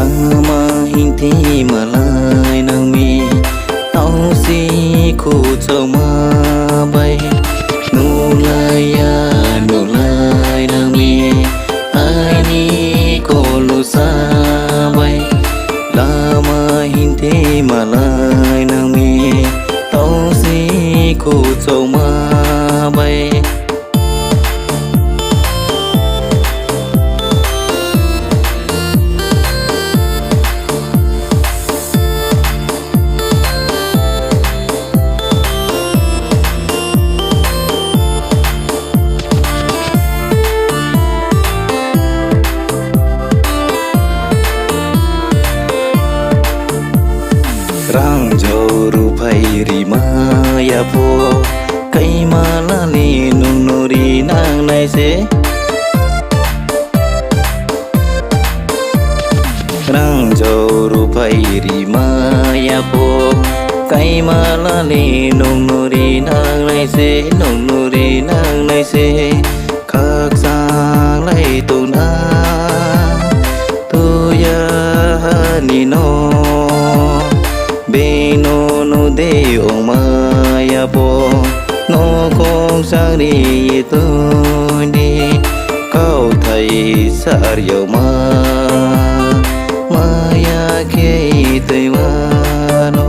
lama hinti malai nang mi tau si khu châu ma bay nulai nang mi ai ni ko lu sa bay lama hinti malai nang mi tau si khu châu ma bay rang joru phai ri maya po kai mala ni nung nuri nang nai se rang joru phai ri maya po kai mala ni nung nuri nang nai se nung nuri nang nai se khak sang lai tu na tu ya ni no beno no de o maya po no kong sang đi tôi đi câu thầy sar yo ma maya ke tôi ma no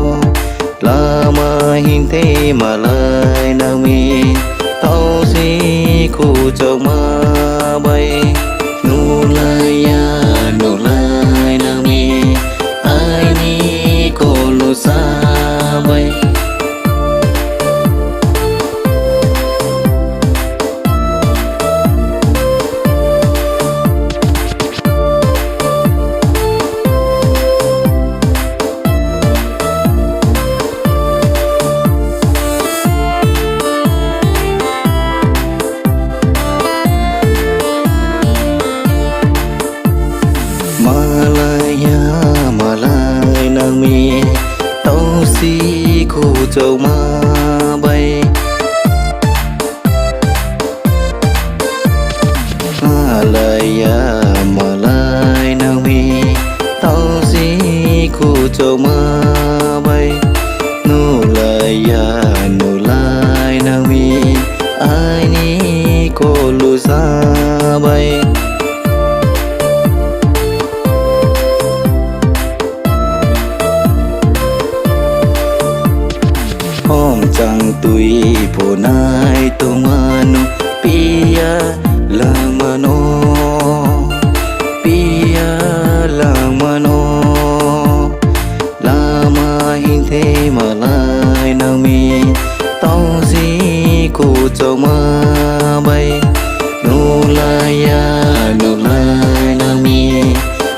la ma hin te ma lai na mi tao si khu châu ma bay nu lai na mi ai ni ko lu sa bay Malai nang mi tau si khu châu ma bay Malai nang mi tau si khu châu ma bay nu lai nang mi ai ni ko lu sa bay hôm chẳng tui po nai to mano pia lang mano lama hinte malai nang mi tau si khu châu ma bay nu lai nang mi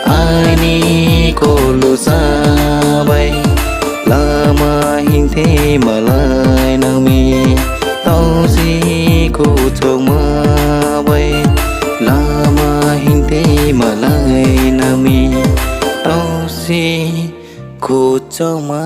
ai ni ko lu sa bay lama hinte malai nang mi tau si khu châu ma bay lama hinte malai nang mi tau si khu châu ma